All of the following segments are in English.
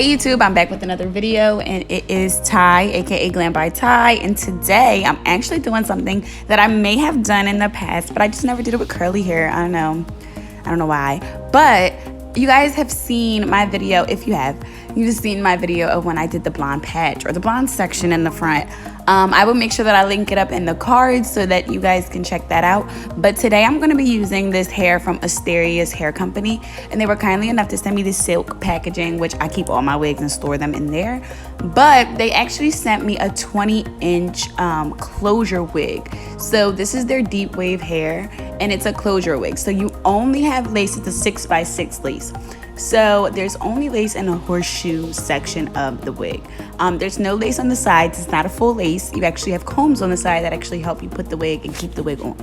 Hey YouTube, I'm back with another video and it is Ty, aka Glambytai, and today I'm actually doing something that I may have done in the past, but I just never did it with curly hair. I don't know why, but you guys have seen my video. If you have, you've seen my video of when I did the blonde patch or the blonde section in the front. I will make sure that I link it up in the cards so that you guys can check that out. But today I'm going to be using this hair from Asteria's hair company, and they were kindly enough to send me this silk packaging, which I keep all my wigs and store them in there. But they actually sent me a 20-inch closure wig. So this is their deep wave hair, and it's a closure wig. So you only have lace. It's a 6x6 lace. So there's only lace in a horseshoe section of the wig. There's no lace on the sides. It's not a full lace. You actually have combs on the side that actually help you put the wig and keep the wig on.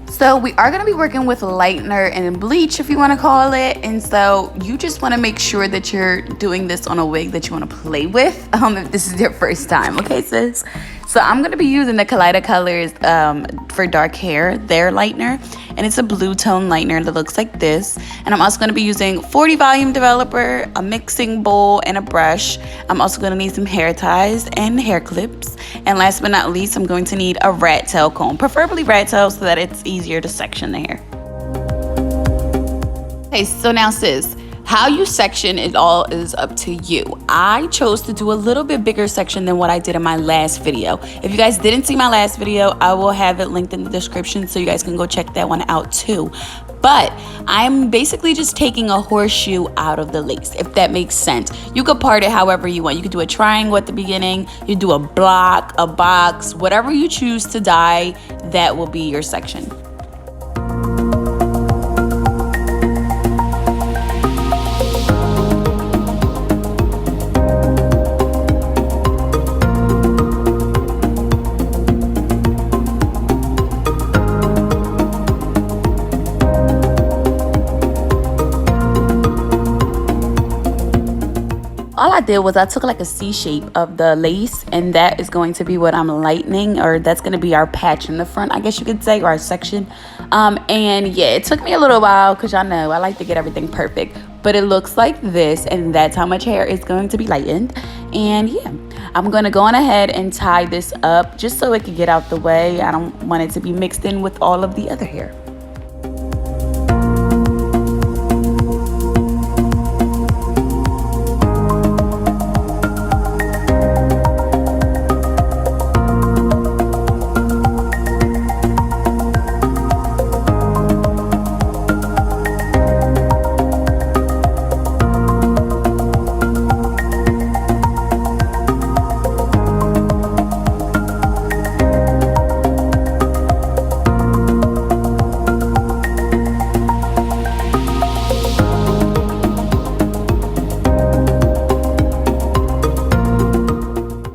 So we are going to be working with lightener and bleach, if you want to call it. And so you just want to make sure that you're doing this on a wig that you want to play with, if this is your first time. Okay, sis? So I'm going to be using the Colors for dark hair, their lightener. And it's a blue tone lightener that looks like this. And I'm also going to be using 40 volume developer, a mixing bowl, and a brush. I'm also going to need some hair ties and hair clips. And last but not least, I'm going to need a rat tail comb, preferably rat tail so that it's easier to section the hair. Okay, so now sis, how you section it all is up to you. I chose to do a little bit bigger section than what I did in my last video. If you guys didn't see my last video, I will have it linked in the description so you guys can go check that one out too. But I'm basically just taking a horseshoe out of the lace, if that makes sense. You could part it however you want. You could do a triangle at the beginning, you do a block, a box, whatever you choose to dye, that will be your section. All I did was I took like a C shape of the lace, and that is going to be what I'm lightening, or that's going to be our patch in the front, I guess you could say, or our section. And yeah, it took me a little while because y'all know I like to get everything perfect, but it looks like this, and that's how much hair is going to be lightened. And yeah, I'm going to go on ahead and tie this up just so it can get out the way. I don't want it to be mixed in with all of the other hair.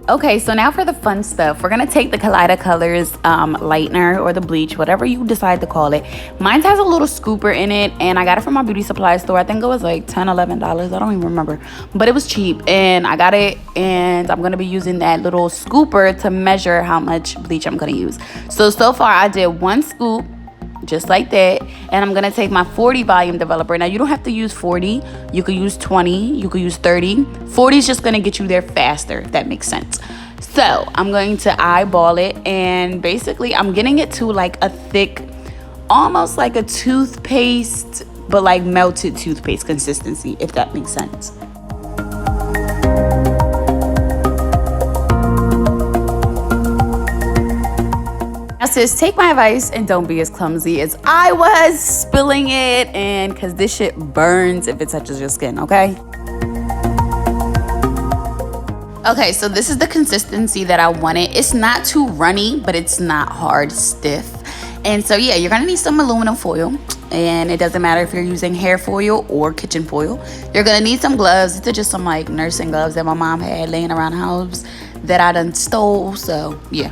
Okay, so now for the fun stuff. We're gonna take the Colors lightener or the bleach, whatever you decide to call it. Mine has a little scooper in it, and I got it from my beauty supply store. I think it was like $10, $11. I don't even remember, but it was cheap, and I got it. And I'm gonna be using that little scooper to measure how much bleach I'm gonna use. So far I did 1 scoop, just like that, and I'm gonna take my 40 volume developer. Now you don't have to use 40, you could use 20, you could use 30. 40 is just gonna get you there faster, if that makes sense. So I'm going to eyeball it, and basically I'm getting it to like a thick, almost like a toothpaste, but like melted toothpaste consistency, if that makes sense. Now sis, take my advice and don't be as clumsy as I was spilling it, and because this shit burns if it touches your skin, okay? Okay, so this is the consistency that I wanted. It's not too runny, but it's not hard stiff. And so yeah, you're gonna need some aluminum foil, and it doesn't matter if you're using hair foil or kitchen foil. You're gonna need some gloves. These are just some like nursing gloves that my mom had laying around the house that I done stole, so yeah.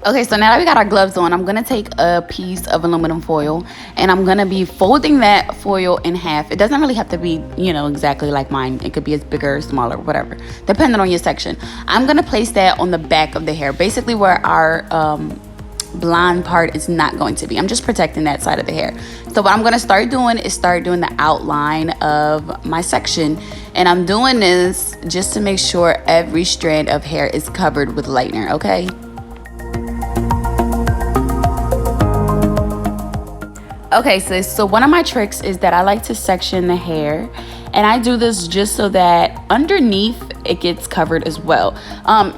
Okay, so now that we got our gloves on, I'm gonna take a piece of aluminum foil and I'm gonna be folding that foil in half. It doesn't really have to be, you know, exactly like mine. It could be as bigger or smaller, whatever, depending on your section. I'm gonna place that on the back of the hair, basically where our blonde part is not going to be. I'm just protecting that side of the hair. So what I'm gonna start doing is start doing the outline of my section. And I'm doing this just to make sure every strand of hair is covered with lightener, okay? Okay, so one of my tricks is that I like to section the hair, and I do this just so that underneath it gets covered as well.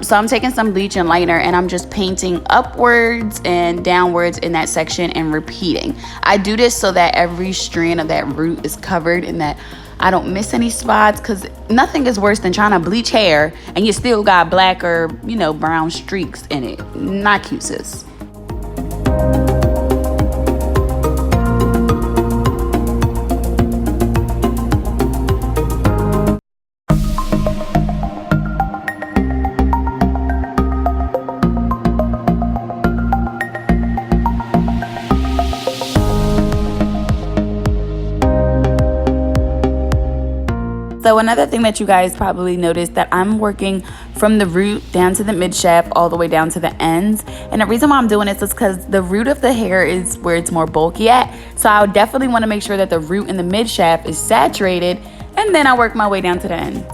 So I'm taking some bleach and lightener and I'm just painting upwards and downwards in that section and repeating. I do this so that every strand of that root is covered and that I don't miss any spots, because nothing is worse than trying to bleach hair and you still got black or, you know, brown streaks in it. Not cute, sis. So another thing that you guys probably noticed, that I'm working from the root down to the mid shaft all the way down to the ends. And the reason why I'm doing this is because the root of the hair is where it's more bulky at. So I would definitely want to make sure that the root in the mid shaft is saturated, and then I work my way down to the end.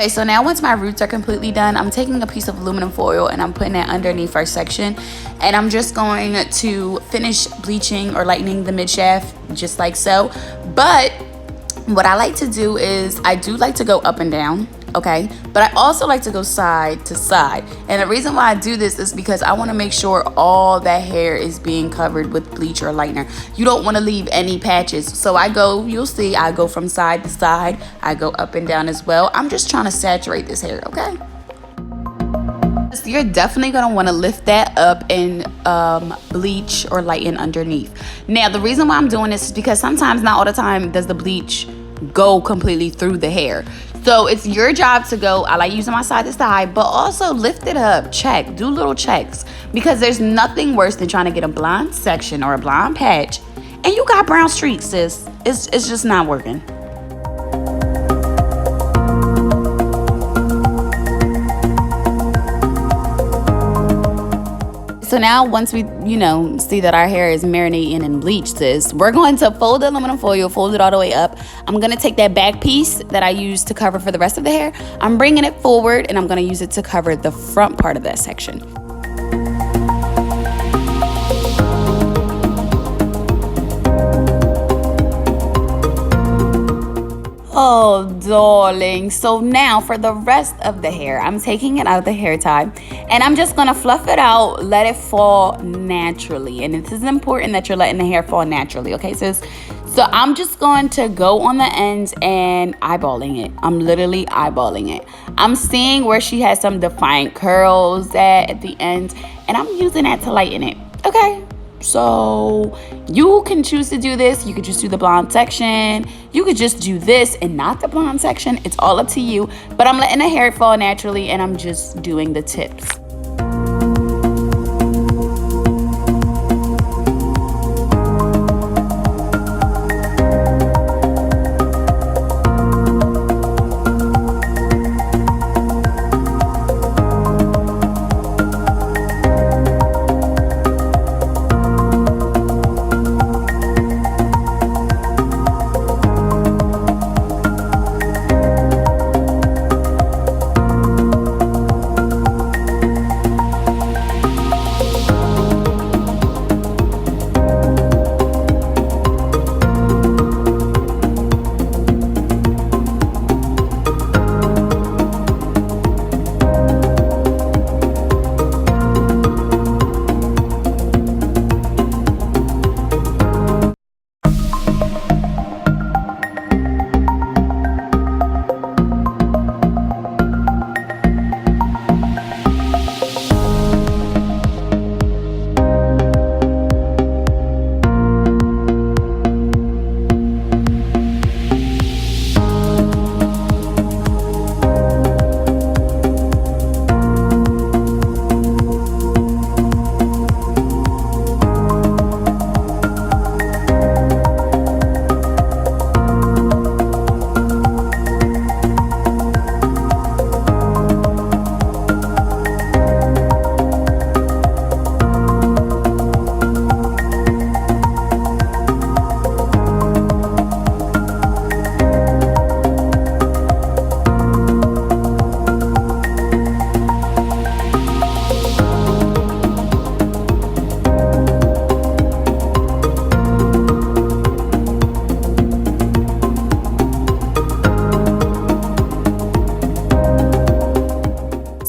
Okay, so now once my roots are completely done, I'm taking a piece of aluminum foil and I'm putting it underneath our section, and I'm just going to finish bleaching or lightening the mid shaft just like so. But what I like to do is I do like to go up and down, okay, but I also like to go side to side. And the reason why I do this is because I want to make sure all that hair is being covered with bleach or lightener. You don't want to leave any patches. So I go, you'll see, I go from side to side, I go up and down as well. I'm just trying to saturate this hair, okay? So you're definitely going to want to lift that up and bleach or lighten underneath. Now the reason why I'm doing this is because sometimes, not all the time, does the bleach go completely through the hair. So it's your job to go, I like using my side to side, but also lift it up, check, do little checks, because there's nothing worse than trying to get a blonde section or a blonde patch and you got brown streaks, sis. It's just not working. So now once we, you know, see that our hair is marinating in bleach, sis, we're going to fold the aluminum foil, fold it all the way up. I'm going to take that back piece that I used to cover for the rest of the hair. I'm bringing it forward and I'm going to use it to cover the front part of that section. Oh, darling. So now for the rest of the hair, I'm taking it out of the hair tie and I'm just gonna fluff it out, let it fall naturally. And this is important that you're letting the hair fall naturally, okay, sis? So I'm just going to go on the ends and eyeballing it. I'm literally eyeballing it. I'm seeing where she has some defiant curls at the end, and I'm using that to lighten it, okay? So you can choose to do this. You could just do the blonde section. You could just do this and not the blonde section. It's all up to you. But I'm letting the hair fall naturally and I'm just doing the tips.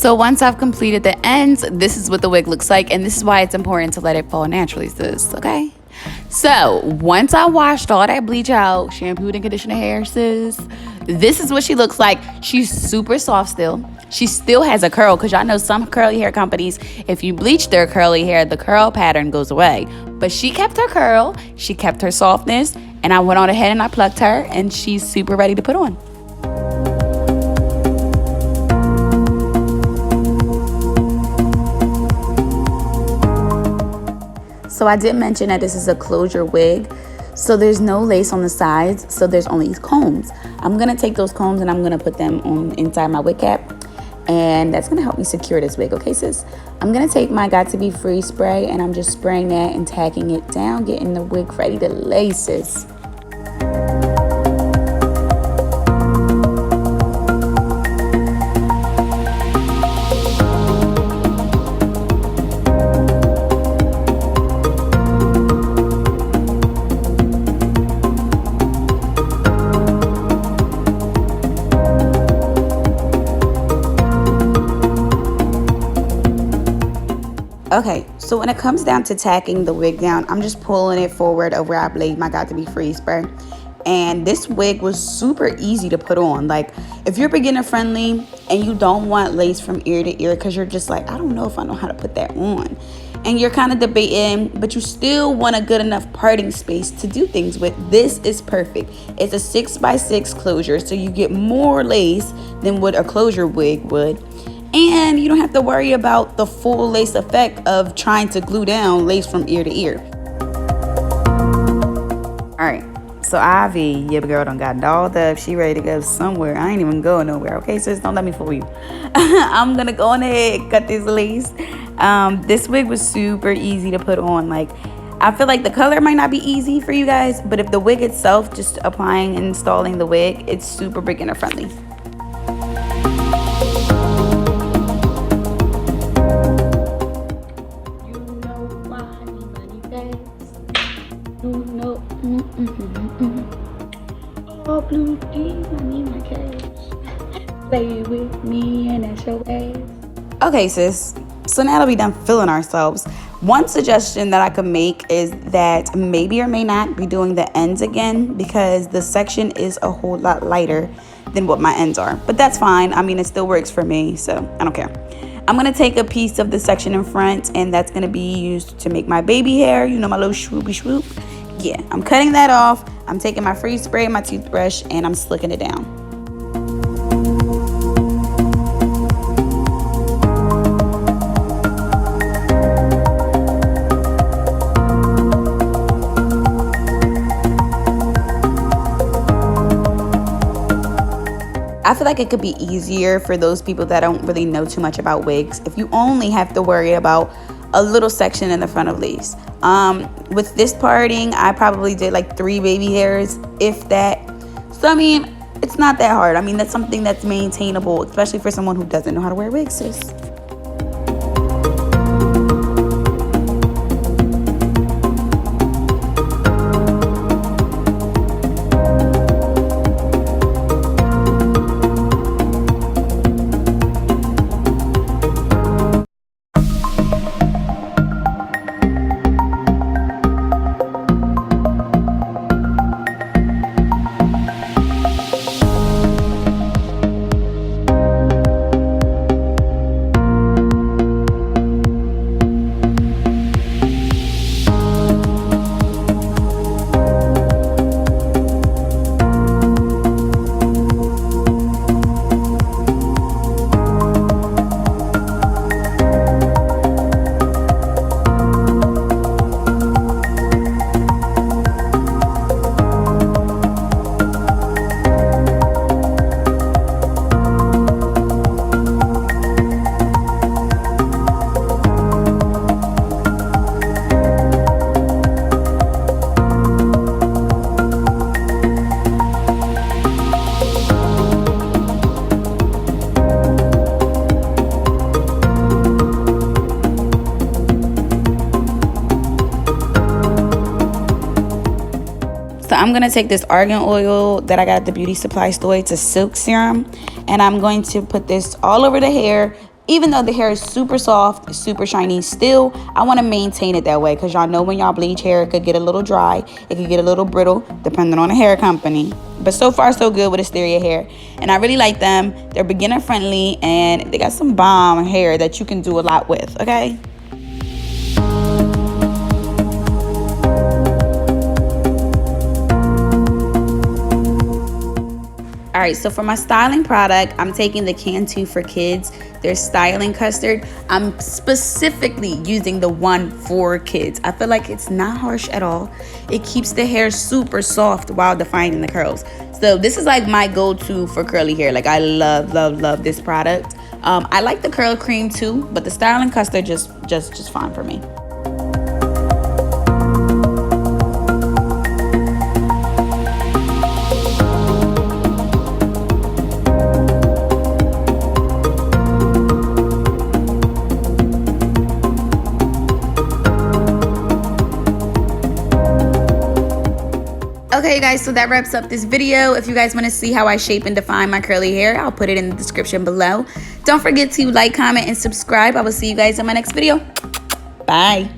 So once I've completed the ends, this is what the wig looks like, and this is why it's important to let it fall naturally, sis, okay? So once I washed all that bleach out, shampooed and conditioned the hair, sis, this is what she looks like. She's super soft still. She still has a curl, because y'all know some curly hair companies, if you bleach their curly hair, the curl pattern goes away. But she kept her curl, she kept her softness, and I went on ahead and I plucked her, and she's super ready to put on. So I did mention that this is a closure wig, so there's no lace on the sides, so there's only combs. I'm gonna take those combs and I'm gonna put them on inside my wig cap, and that's gonna help me secure this wig, okay sis? I'm gonna take my Got To Be Free spray and I'm just spraying that and tagging it down, getting the wig ready to lay, sis. Okay, so when it comes down to tacking the wig down, I'm just pulling it forward of where I laid my Got To Be Free spray. And this wig was super easy to put on. Like, if you're beginner friendly and you don't want lace from ear to ear because you're just like, I don't know if I know how to put that on, and you're kind of debating, but you still want a good enough parting space to do things with, this is perfect. It's a 6x6 closure, so you get more lace than what a closure wig would. And you don't have to worry about the full lace effect of trying to glue down lace from ear to ear. All right, so Ivy, your girl done got dolled up. She ready to go somewhere. I ain't even going nowhere, okay? Sis, don't let me fool you. I'm gonna go on ahead and cut this lace. This wig was super easy to put on. Like, I feel like the color might not be easy for you guys, but if the wig itself, just applying and installing the wig, it's super beginner friendly. All blue jeans, I need my cash. Play with me and that's your ass. Okay, sis. So now that we done feeling ourselves, one suggestion that I could make is that maybe or may not be doing the ends again, because the section is a whole lot lighter than what my ends are. But that's fine. I mean, it still works for me, so I don't care. I'm going to take a piece of the section in front, and that's going to be used to make my baby hair. You know, my little swoopy swoop. Yeah, I'm cutting that off. I'm taking my free spray, my toothbrush, and I'm slicking it down. I feel like it could be easier for those people that don't really know too much about wigs if you only have to worry about a little section in the front of lace. With this parting, I probably did like 3 baby hairs, if that. So I mean, it's not that hard. I mean, that's something that's maintainable, especially for someone who doesn't know how to wear wigs, sis. So I'm going to take this argan oil that I got at the beauty supply store. It's a silk serum. And I'm going to put this all over the hair, Even though the hair is super soft, super shiny, still, I want to maintain it that way because y'all know when y'all bleach hair, it could get a little dry. It could get a little brittle, depending on the hair company. But so far, so good with AsteriaHair. And I really like them. They're beginner friendly, and they got some bomb hair that you can do a lot with, okay? All right, so for my styling product, I'm taking the Cantu for Kids. Their styling custard. I'm specifically using the one for kids. I feel like it's not harsh at all. It keeps the hair super soft while defining the curls. So this is like my go-to for curly hair. Like I love, love, love this product. I like the curl cream too, but the styling custard just fine for me. Okay guys, so that wraps up this video. If you guys want to see how I shape and define my curly hair, I'll put it in the description below. Don't forget to like, comment, and subscribe. I will see you guys in my next video. Bye.